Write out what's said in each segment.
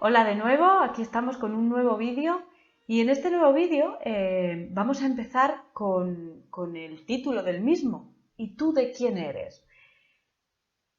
Hola de nuevo, aquí estamos con un nuevo vídeo y en este nuevo vídeo vamos a empezar con el título del mismo. ¿Y tú de quién eres?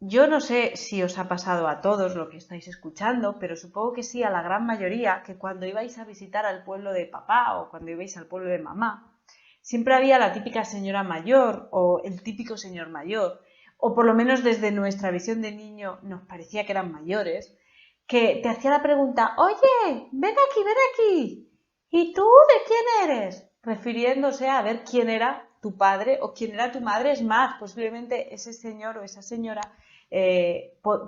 Yo no sé si os ha pasado a todos lo que estáis escuchando, pero supongo que sí a la gran mayoría, que cuando ibais a visitar al pueblo de papá o cuando ibais al pueblo de mamá, siempre había la típica señora mayor o el típico señor mayor, o por lo menos desde nuestra visión de niño nos parecía que eran mayores, que te hacía la pregunta, oye, ven aquí, ¿y tú de quién eres? Refiriéndose a ver quién era tu padre o quién era tu madre, es más, posiblemente ese señor o esa señora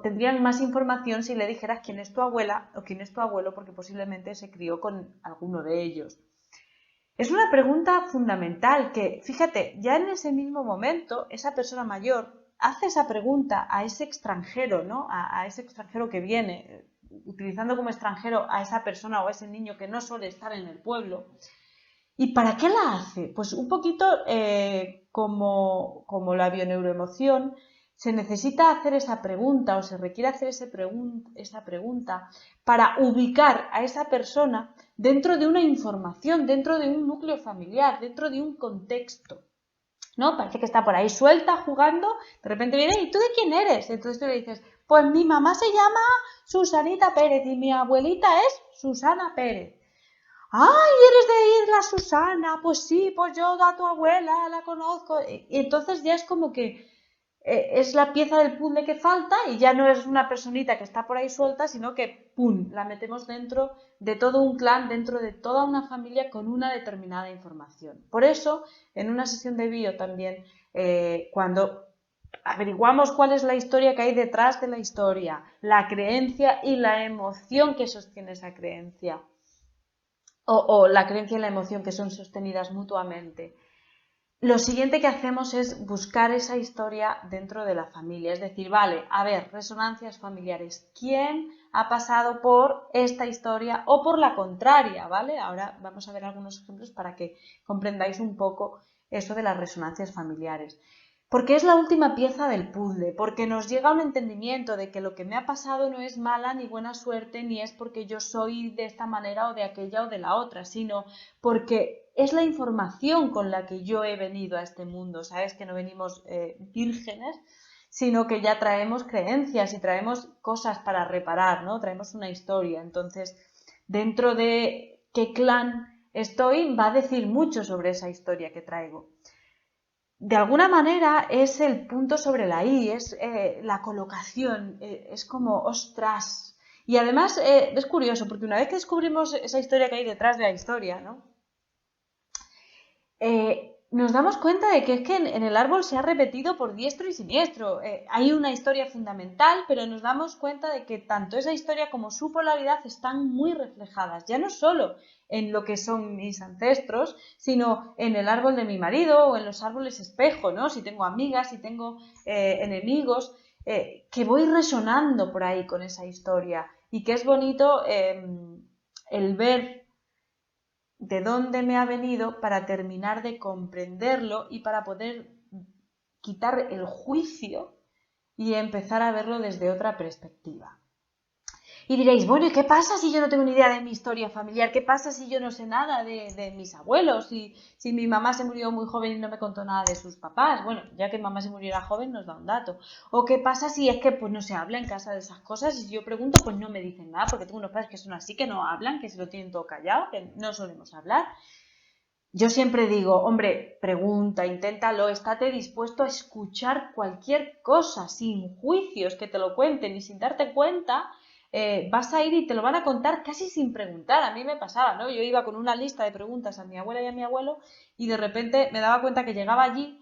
tendrían más información si le dijeras quién es tu abuela o quién es tu abuelo, porque posiblemente se crió con alguno de ellos. Es una pregunta fundamental que, fíjate, ya en ese mismo momento, esa persona mayor hace esa pregunta a ese extranjero, ¿no? A ese extranjero que viene, utilizando como extranjero a esa persona o a ese niño que no suele estar en el pueblo. ¿Y para qué la hace? Pues un poquito como la bioneuroemoción, se necesita hacer esa pregunta o se requiere hacer esa pregunta para ubicar a esa persona dentro de una información, dentro de un núcleo familiar, dentro de un contexto. ¿No? Parece que está por ahí suelta, jugando, de repente viene, ¿y tú de quién eres? Entonces tú le dices, pues mi mamá se llama Susanita Pérez y mi abuelita es Susana Pérez. ¡Ay, eres de Isla Susana! Pues sí, pues yo a tu abuela la conozco. Y entonces ya es como que es la pieza del puzzle que falta y ya no es una personita que está por ahí suelta, sino que ¡pum!, la metemos dentro de todo un clan, dentro de toda una familia con una determinada información. Por eso, en una sesión de bio también, cuando averiguamos cuál es la historia que hay detrás de la historia, la creencia y la emoción que sostiene esa creencia, o la creencia y la emoción que son sostenidas mutuamente. Lo siguiente que hacemos es buscar esa historia dentro de la familia, es decir, vale, a ver, resonancias familiares, ¿quién ha pasado por esta historia o por la contraria? ¿Vale? Ahora vamos a ver algunos ejemplos para que comprendáis un poco eso de las resonancias familiares. Porque es la última pieza del puzzle, porque nos llega un entendimiento de que lo que me ha pasado no es mala ni buena suerte, ni es porque yo soy de esta manera o de aquella o de la otra, sino porque es la información con la que yo he venido a este mundo. Sabes que no venimos vírgenes, sino que ya traemos creencias y traemos cosas para reparar, ¿no? Traemos una historia. Entonces, dentro de qué clan estoy, va a decir mucho sobre esa historia que traigo. De alguna manera es el punto sobre la I, es la colocación, es como, ostras. Y además es curioso, porque una vez que descubrimos esa historia que hay detrás de la historia, ¿no? Nos damos cuenta de que es que en el árbol se ha repetido por diestro y siniestro. Hay una historia fundamental, pero nos damos cuenta de que tanto esa historia como su polaridad están muy reflejadas, ya no solo en lo que son mis ancestros, sino en el árbol de mi marido o en los árboles espejo, ¿no? Si tengo amigas, si tengo enemigos, que voy resonando por ahí con esa historia y que es bonito el ver de dónde me ha venido para terminar de comprenderlo y para poder quitar el juicio y empezar a verlo desde otra perspectiva. Y diréis, bueno, ¿y qué pasa si yo no tengo ni idea de mi historia familiar? ¿Qué pasa si yo no sé nada de mis abuelos? Si mi mamá se murió muy joven y no me contó nada de sus papás. Bueno, ya que mamá se muriera joven nos da un dato. ¿O qué pasa si es que pues no se habla en casa de esas cosas? Y si yo pregunto, pues no me dicen nada, porque tengo unos padres que son así, que no hablan, que se lo tienen todo callado, que no solemos hablar. Yo siempre digo, hombre, pregunta, inténtalo, estate dispuesto a escuchar cualquier cosa sin juicios que te lo cuenten y sin darte cuenta, vas a ir y te lo van a contar casi sin preguntar. A mí me pasaba, ¿no? Yo iba con una lista de preguntas a mi abuela y a mi abuelo y de repente me daba cuenta que llegaba allí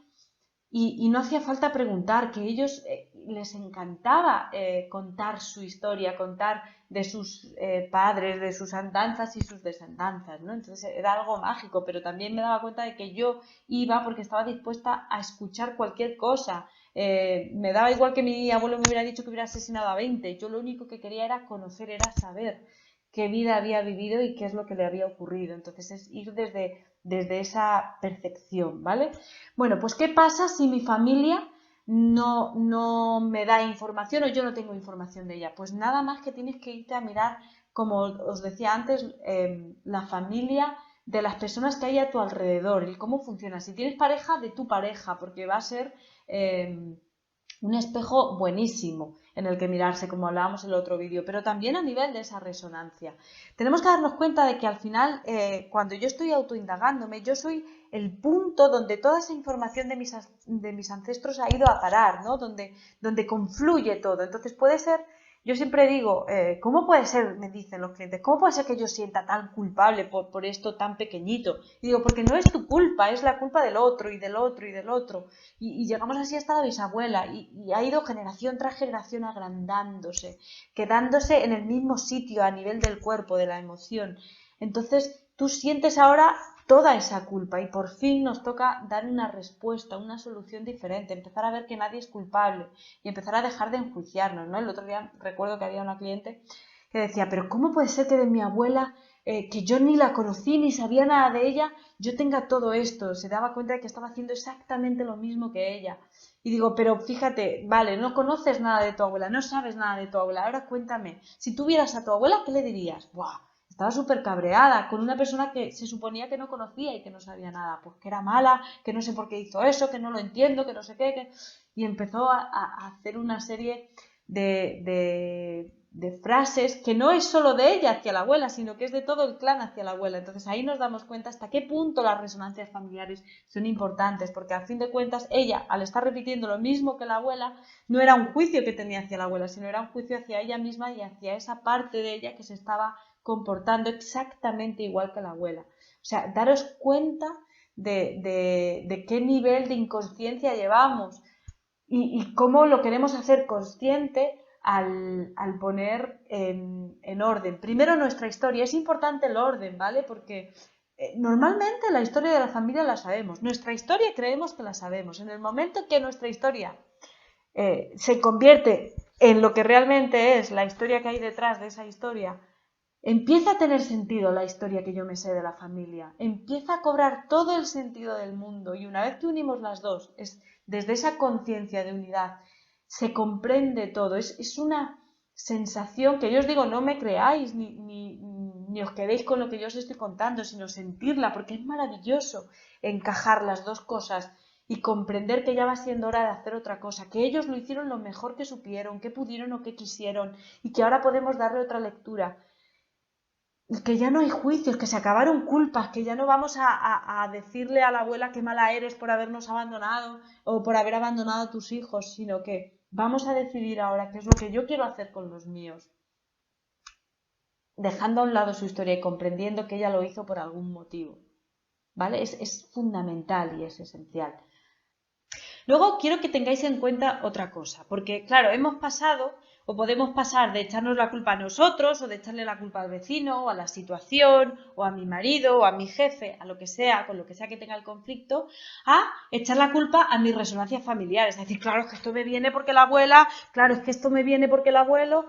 y no hacía falta preguntar, que ellos les encantaba contar su historia, contar de sus padres, de sus andanzas y sus desandanzas, ¿no? Entonces era algo mágico, pero también me daba cuenta de que yo iba porque estaba dispuesta a escuchar cualquier cosa. Me daba igual que mi abuelo me hubiera dicho que hubiera asesinado a 20, yo lo único que quería era conocer, era saber qué vida había vivido y qué es lo que le había ocurrido. Entonces es ir desde esa percepción, ¿vale? Bueno, pues ¿qué pasa si mi familia no me da información o yo no tengo información de ella. Pues nada más que tienes que irte a mirar, como os decía antes, la familia de las personas que hay a tu alrededor, el cómo funciona. Si tienes pareja, de tu pareja, porque va a ser un espejo buenísimo en el que mirarse, como hablábamos en el otro vídeo, pero también a nivel de esa resonancia. Tenemos que darnos cuenta de que al final, cuando yo estoy autoindagándome, yo soy el punto donde toda esa información de mis ancestros ha ido a parar, ¿no? Donde confluye todo. Entonces puede ser, yo siempre digo, ¿cómo puede ser, me dicen los clientes, cómo puede ser que yo sienta tan culpable por esto tan pequeñito? Y digo, porque no es tu culpa, es la culpa del otro y del otro y del otro. Y llegamos así hasta la bisabuela y ha ido generación tras generación agrandándose, quedándose en el mismo sitio a nivel del cuerpo, de la emoción. Entonces tú sientes ahora toda esa culpa y por fin nos toca dar una respuesta, una solución diferente, empezar a ver que nadie es culpable y empezar a dejar de enjuiciarnos, ¿no? El otro día recuerdo que había una cliente que decía, pero ¿cómo puede ser que de mi abuela, que yo ni la conocí ni sabía nada de ella, yo tenga todo esto? Se daba cuenta de que estaba haciendo exactamente lo mismo que ella. Y digo, pero fíjate, vale, no conoces nada de tu abuela, no sabes nada de tu abuela, ahora cuéntame, si tú vieras a tu abuela, ¿qué le dirías? ¡Buah! Estaba súper cabreada con una persona que se suponía que no conocía y que no sabía nada, pues que era mala, que no sé por qué hizo eso, que no lo entiendo, que no sé qué, y empezó a hacer una serie de frases que no es solo de ella hacia la abuela, sino que es de todo el clan hacia la abuela. Entonces ahí nos damos cuenta hasta qué punto las resonancias familiares son importantes, porque al fin de cuentas ella, al estar repitiendo lo mismo que la abuela, no era un juicio que tenía hacia la abuela, sino era un juicio hacia ella misma y hacia esa parte de ella que se estaba comportando exactamente igual que la abuela. O sea, daros cuenta de qué nivel de inconsciencia llevamos y cómo lo queremos hacer consciente al poner en orden. Primero nuestra historia, es importante el orden, ¿vale? Porque normalmente la historia de la familia la sabemos, nuestra historia creemos que la sabemos. En el momento que nuestra historia se convierte en lo que realmente es la historia que hay detrás de esa historia, empieza a tener sentido la historia que yo me sé de la familia, empieza a cobrar todo el sentido del mundo y una vez que unimos las dos, desde esa conciencia de unidad, se comprende todo, es una sensación que yo os digo, no me creáis ni os quedéis con lo que yo os estoy contando, sino sentirla, porque es maravilloso encajar las dos cosas y comprender que ya va siendo hora de hacer otra cosa, que ellos lo hicieron lo mejor que supieron, que pudieron o que quisieron y que ahora podemos darle otra lectura. Y que ya no hay juicios, que se acabaron culpas, que ya no vamos a decirle a la abuela qué mala eres por habernos abandonado o por haber abandonado a tus hijos, sino que vamos a decidir ahora qué es lo que yo quiero hacer con los míos, dejando a un lado su historia y comprendiendo que ella lo hizo por algún motivo, ¿vale? Es fundamental y es esencial. Luego quiero que tengáis en cuenta otra cosa, porque claro, hemos pasado o podemos pasar de echarnos la culpa a nosotros o de echarle la culpa al vecino o a la situación o a mi marido o a mi jefe, a lo que sea, con lo que sea que tenga el conflicto, a echar la culpa a mis resonancias familiares. Es decir, claro, es que esto me viene porque la abuela, claro, es que esto me viene porque el abuelo...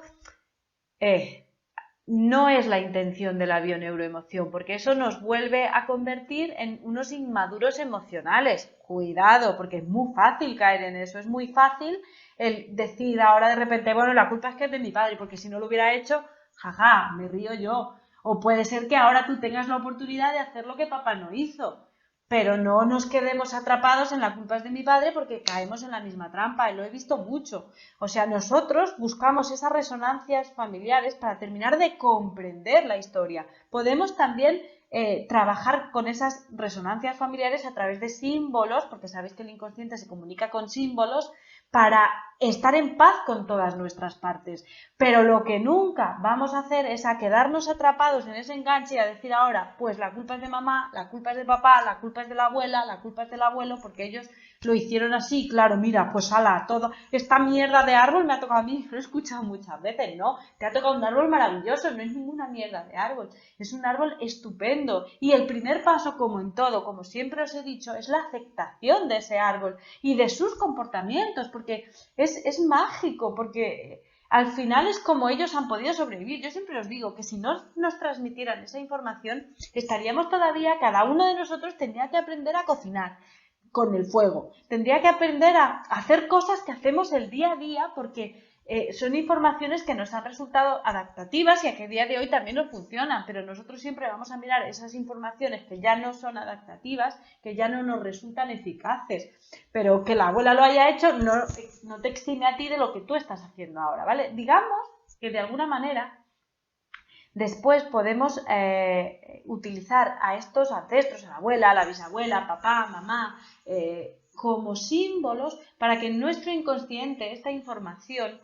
No es la intención de la bioneuroemoción, porque eso nos vuelve a convertir en unos inmaduros emocionales. Cuidado, porque es muy fácil caer en eso, es muy fácil el decir ahora de repente, bueno, la culpa es que es de mi padre, porque si no lo hubiera hecho, jaja, me río yo. O puede ser que ahora tú tengas la oportunidad de hacer lo que papá no hizo. Pero no nos quedemos atrapados en la culpa es de mi padre porque caemos en la misma trampa y lo he visto mucho. O sea, nosotros buscamos esas resonancias familiares para terminar de comprender la historia. Podemos también trabajar con esas resonancias familiares a través de símbolos, porque sabéis que el inconsciente se comunica con símbolos, para estar en paz con todas nuestras partes. Pero lo que nunca vamos a hacer es a quedarnos atrapados en ese enganche y a decir ahora, pues la culpa es de mamá, la culpa es de papá, la culpa es de la abuela, la culpa es del abuelo, porque ellos lo hicieron así, claro, mira, pues ala, todo, esta mierda de árbol me ha tocado a mí, lo he escuchado muchas veces, ¿no? Te ha tocado un árbol maravilloso, no es ninguna mierda de árbol, es un árbol estupendo. Y el primer paso, como en todo, como siempre os he dicho, es la aceptación de ese árbol y de sus comportamientos, porque es mágico, porque al final es como ellos han podido sobrevivir. Yo siempre os digo que si no nos transmitieran esa información, estaríamos todavía, cada uno de nosotros tendría que aprender a cocinar. con el fuego. Tendría que aprender a hacer cosas que hacemos el día a día porque son informaciones que nos han resultado adaptativas y a que a día de hoy también nos funcionan, pero nosotros siempre vamos a mirar esas informaciones que ya no son adaptativas, que ya no nos resultan eficaces, pero que la abuela lo haya hecho no te exime a ti de lo que tú estás haciendo ahora, ¿vale? Digamos que de alguna manera después podemos utilizar a estos ancestros, a la abuela, a la bisabuela, papá, mamá, como símbolos para que en nuestro inconsciente esta información,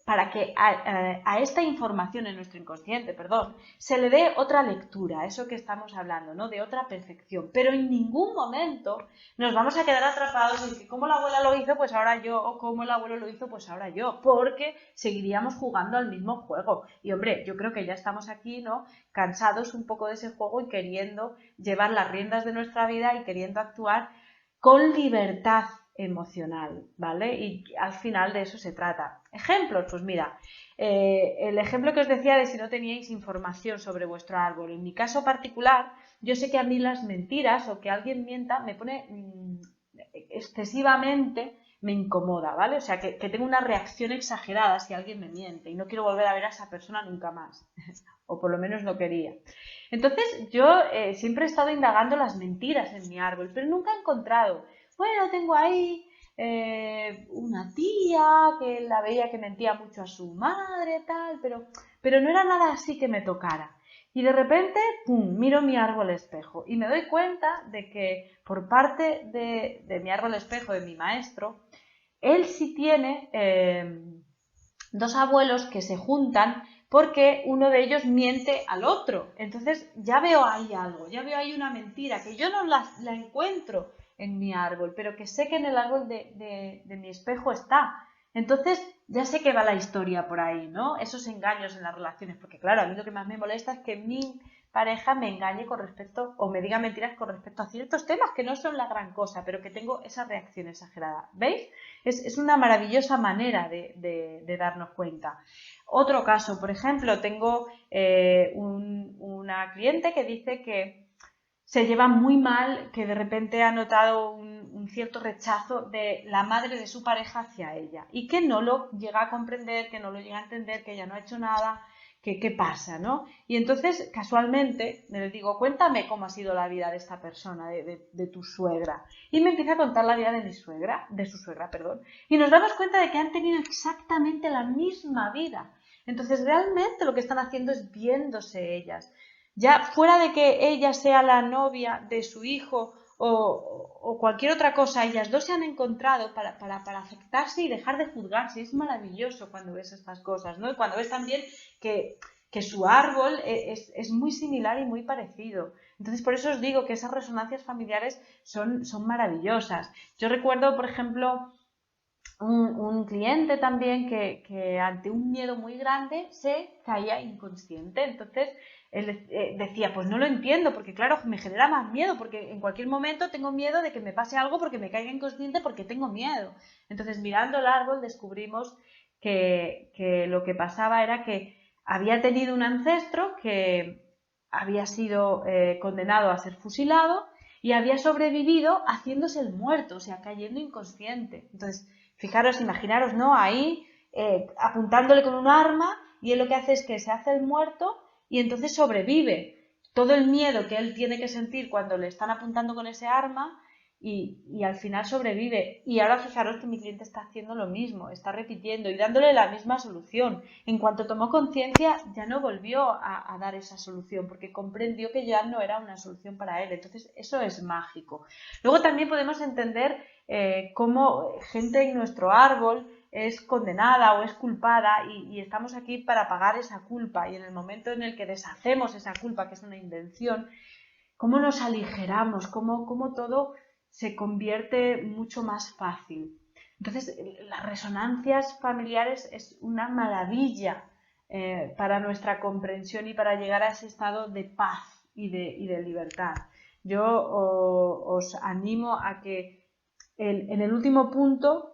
para que a esta información en nuestro inconsciente, perdón, se le dé otra lectura, eso que estamos hablando, ¿no? De otra perfección. Pero en ningún momento nos vamos a quedar atrapados en que como la abuela lo hizo, pues ahora yo, o como el abuelo lo hizo, pues ahora yo, porque seguiríamos jugando al mismo juego. Y hombre, yo creo que ya estamos aquí, ¿no? Cansados un poco de ese juego y queriendo llevar las riendas de nuestra vida y queriendo actuar con libertad emocional, ¿vale? Y al final de eso se trata. Ejemplos, pues mira, el ejemplo que os decía de si no teníais información sobre vuestro árbol. En mi caso particular, yo sé que a mí las mentiras o que alguien mienta me pone excesivamente, me incomoda, ¿vale? O sea, que tengo una reacción exagerada si alguien me miente y no quiero volver a ver a esa persona nunca más, o por lo menos no quería. Entonces yo siempre he estado indagando las mentiras en mi árbol, pero nunca he encontrado. Bueno, tengo ahí una tía que la veía que mentía mucho a su madre, tal, pero no era nada así que me tocara. Y de repente, ¡pum!, miro mi árbol espejo y me doy cuenta de que por parte de mi árbol espejo, de mi maestro, él sí tiene dos abuelos que se juntan porque uno de ellos miente al otro. Entonces ya veo ahí algo, ya veo ahí una mentira que yo no la encuentro en mi árbol, pero que sé que en el árbol de mi espejo está. Entonces ya sé que va la historia por ahí, ¿no? Esos engaños en las relaciones, porque claro, a mí lo que más me molesta es que mi pareja me engañe con respecto, o me diga mentiras con respecto a ciertos temas que no son la gran cosa, pero que tengo esa reacción exagerada. ¿Veis? Es una maravillosa manera de darnos cuenta. Otro caso, por ejemplo, tengo una cliente que dice que se lleva muy mal, que de repente ha notado un cierto rechazo de la madre de su pareja hacia ella y que no lo llega a comprender, que no lo llega a entender, que ella no ha hecho nada, que qué pasa, ¿no? Y entonces, casualmente, le digo, cuéntame cómo ha sido la vida de esta persona, de tu suegra. Y me empieza a contar la vida de su suegra, perdón. Y nos damos cuenta de que han tenido exactamente la misma vida. Entonces, realmente lo que están haciendo es viéndose ellas. Ya fuera de que ella sea la novia de su hijo o cualquier otra cosa, ellas dos se han encontrado para afectarse y dejar de juzgarse. Es maravilloso cuando ves estas cosas, ¿no? Y cuando ves también que su árbol es muy similar y muy parecido. Entonces, por eso os digo que esas resonancias familiares son maravillosas. Yo recuerdo, por ejemplo, un cliente también que ante un miedo muy grande se caía inconsciente. Entonces él decía, pues no lo entiendo, porque claro, me genera más miedo, porque en cualquier momento tengo miedo de que me pase algo porque me caiga inconsciente porque tengo miedo. Entonces, mirando el árbol descubrimos que lo que pasaba era que había tenido un ancestro que había sido condenado a ser fusilado y había sobrevivido haciéndose el muerto, o sea, cayendo inconsciente. Entonces, fijaros, imaginaros, ¿no? Ahí apuntándole con un arma y él lo que hace es que se hace el muerto y entonces sobrevive. Todo el miedo que él tiene que sentir cuando le están apuntando con ese arma y al final sobrevive. Y ahora fijaros que mi cliente está haciendo lo mismo, está repitiendo y dándole la misma solución. En cuanto tomó conciencia ya no volvió a dar esa solución porque comprendió que ya no era una solución para él. Entonces eso es mágico. Luego también podemos entender cómo gente en nuestro árbol es condenada o es culpada y estamos aquí para pagar esa culpa y en el momento en el que deshacemos esa culpa, que es una invención, cómo nos aligeramos, cómo todo se convierte mucho más fácil. Entonces, las resonancias familiares es una maravilla para nuestra comprensión y para llegar a ese estado de paz y de libertad. Yo os animo a que en el último punto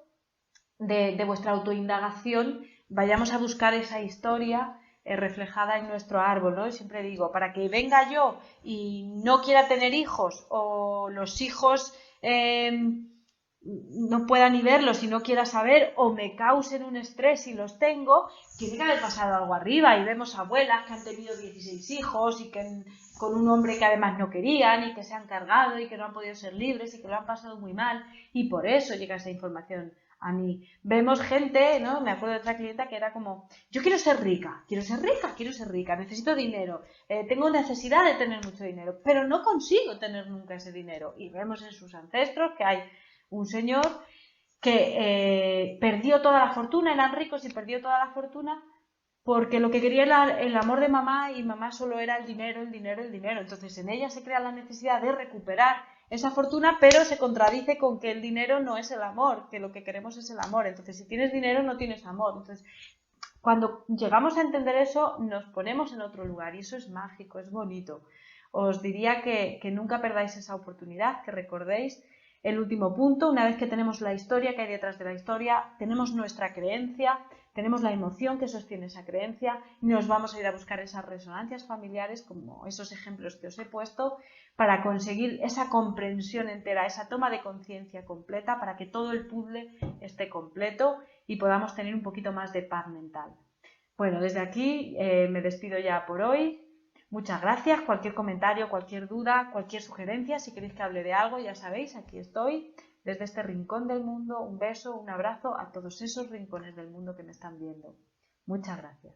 de vuestra autoindagación vayamos a buscar esa historia reflejada en nuestro árbol, ¿no? Y siempre digo, para que venga yo y no quiera tener hijos o los hijos no pueda ni verlos y no quiera saber o me causen un estrés si los tengo, tiene que haber pasado algo arriba. Y vemos abuelas que han tenido 16 hijos y que con un hombre que además no querían y que se han cargado y que no han podido ser libres y que lo han pasado muy mal y por eso llega esa información a mí. Vemos gente, ¿no? Me acuerdo de otra clienta que era como, yo quiero ser rica, necesito dinero, tengo necesidad de tener mucho dinero, pero no consigo tener nunca ese dinero. Y vemos en sus ancestros que hay un señor que perdió toda la fortuna, eran ricos y perdió toda la fortuna porque lo que quería era el amor de mamá y mamá solo era el dinero, el dinero, el dinero. Entonces en ella se crea la necesidad de recuperar esa fortuna, pero se contradice con que el dinero no es el amor, que lo que queremos es el amor. Entonces si tienes dinero no tienes amor. Entonces cuando llegamos a entender eso nos ponemos en otro lugar y eso es mágico, es bonito. Os diría que nunca perdáis esa oportunidad, que recordéis el último punto. Una vez que tenemos la historia que hay detrás de la historia, tenemos nuestra creencia, tenemos la emoción que sostiene esa creencia y nos vamos a ir a buscar esas resonancias familiares, como esos ejemplos que os he puesto, para conseguir esa comprensión entera, esa toma de conciencia completa, para que todo el puzzle esté completo y podamos tener un poquito más de paz mental. Bueno, desde aquí me despido ya por hoy. Muchas gracias. Cualquier comentario, cualquier duda, cualquier sugerencia, si queréis que hable de algo, ya sabéis, aquí estoy. Desde este rincón del mundo, un beso, un abrazo a todos esos rincones del mundo que me están viendo. Muchas gracias.